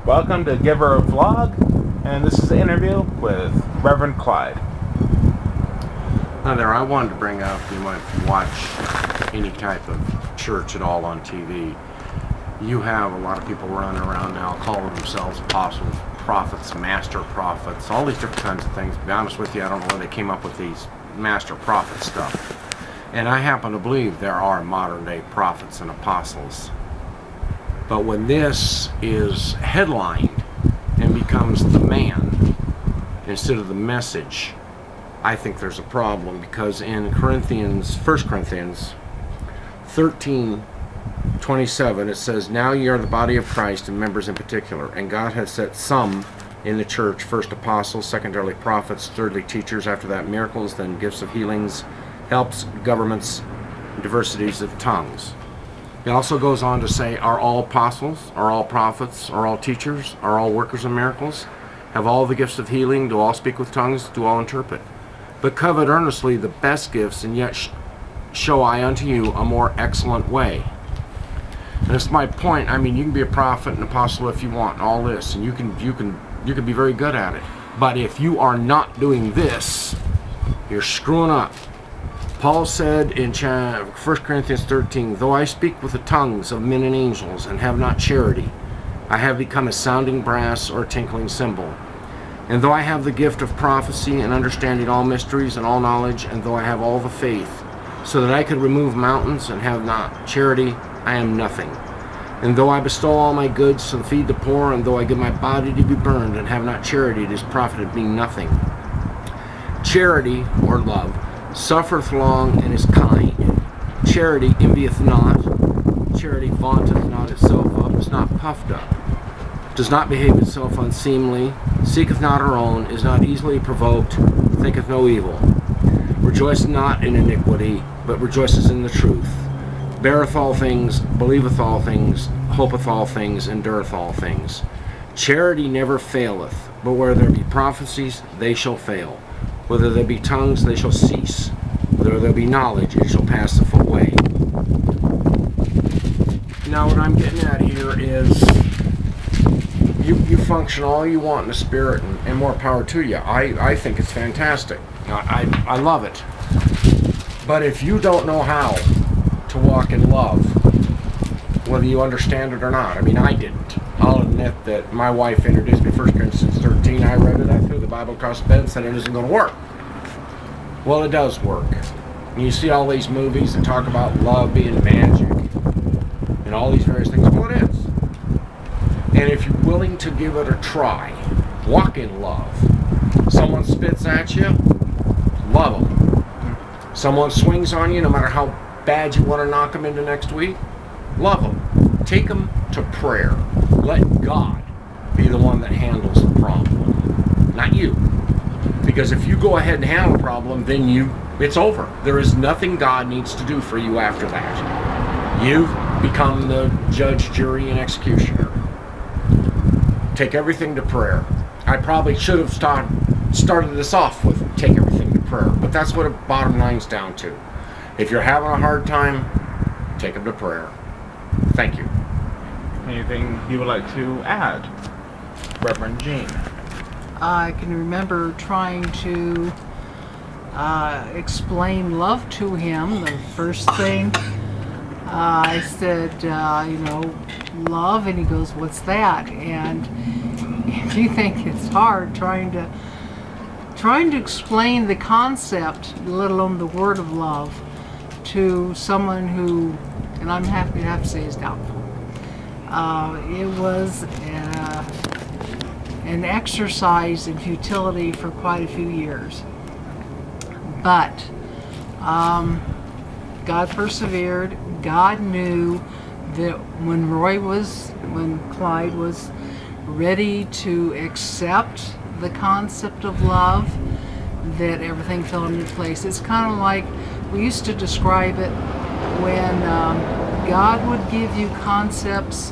Welcome to Giver of Vlog, and this is an interview with Reverend Clyde. Hi there, I wanted to bring up, you might watch any type of church at all on TV. You have a lot of people running around now calling themselves apostles, prophets, master prophets, all these different kinds of things. To be honest with you, I don't know where they came up with these master prophet stuff. And I happen to believe there are modern day prophets and apostles. But when this is headlined and becomes the man instead of the message, I think there's a problem, because in 1 Corinthians 13:27 it says, "Now ye are the body of Christ, and members in particular, and God hath set some in the church, first apostles, secondarily prophets, thirdly teachers, after that miracles, then gifts of healings, helps, governments, diversities of tongues." It also goes on to say, are all apostles, are all prophets, are all teachers, are all workers of miracles, have all the gifts of healing, do all speak with tongues, do all interpret? But covet earnestly the best gifts, and yet show I unto you a more excellent way. And it's my point. I mean, you can be a prophet and apostle if you want, and all this, and you can be very good at it. But if you are not doing this, you're screwing up. Paul said in 1 Corinthians 13, "Though I speak with the tongues of men and angels, and have not charity, I have become a sounding brass or a tinkling cymbal. And though I have the gift of prophecy and understanding all mysteries and all knowledge, and though I have all the faith, so that I could remove mountains and have not charity, I am nothing. And though I bestow all my goods to feed the poor, and though I give my body to be burned and have not charity, it has profited me nothing. Charity, or love, suffereth long and is kind. Charity envieth not. Charity vaunteth not itself up, is not puffed up, does not behave itself unseemly, seeketh not her own, is not easily provoked, thinketh no evil, rejoiceth not in iniquity, but rejoiceth in the truth, beareth all things, believeth all things, hopeth all things, endureth all things. Charity never faileth, but where there be prophecies, they shall fail. Whether there be tongues, they shall cease. Whether there be knowledge, it shall pass away." Now what I'm getting at here is, you function all you want in the Spirit, and more power to you. I think it's fantastic. I love it. But if you don't know how to walk in love, whether you understand it or not, I mean, I didn't. I'll admit that my wife introduced me 1 Corinthians 13. I read it, I threw the Bible across the bed and said it isn't going to work. Well, it does work. And you see all these movies that talk about love being magic and all these various things. Well, it is. And if you're willing to give it a try, walk in love. Someone spits at you, love them. Someone swings on you, no matter how bad you want to knock them into next week, love them. Take them to prayer. Let God be the one that handles the problem, not you. Because if you go ahead and handle the problem, then it's over. There is nothing God needs to do for you after that. You've become the judge, jury, and executioner. Take everything to prayer. I probably should have started this off with take everything to prayer, but that's what it bottom line's down to. If you're having a hard time, take them to prayer. Thank you. Anything you would like to add, Reverend Jean? I can remember trying to explain love to him. The first thing I said, love, and he goes, "What's that?" And if you think it's hard trying to explain the concept, let alone the word of love, to someone who, and I'm happy to have to say, is doubtful. It was an exercise in futility for quite a few years. But God persevered. God knew that when Clyde was ready to accept the concept of love, that everything fell into place. It's kind of like we used to describe it when God would give you concepts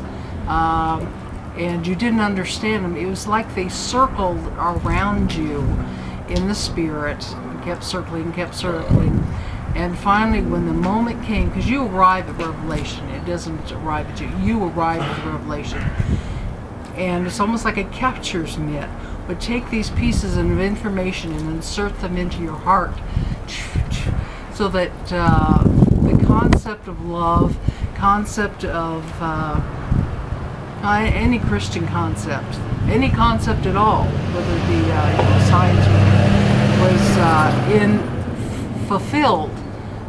and you didn't understand them. It was like they circled around you in the Spirit, kept circling, and finally when the moment came, because you arrive at revelation, it doesn't arrive at you, you arrive at revelation, and it's almost like a capture's mitt. Would take these pieces of information and insert them into your heart, so that the concept of love, concept of any Christian concept, any concept at all, whether it be science, was fulfilled,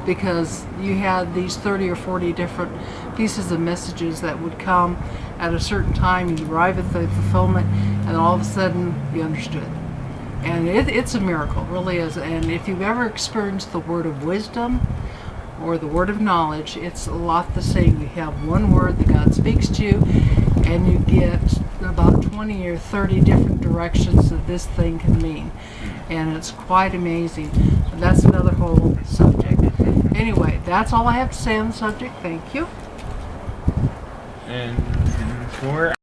because you had these 30 or 40 different pieces of messages that would come at a certain time. You arrive at the fulfillment, and all of a sudden you understood. And it's a miracle, it really is. And if you've ever experienced the word of wisdom or the word of knowledge, it's a lot the same. You have one word that God speaks to you, and you get about 20 or 30 different directions that this thing can mean. And it's quite amazing. But that's another whole subject. Anyway, that's all I have to say on the subject. Thank you. And for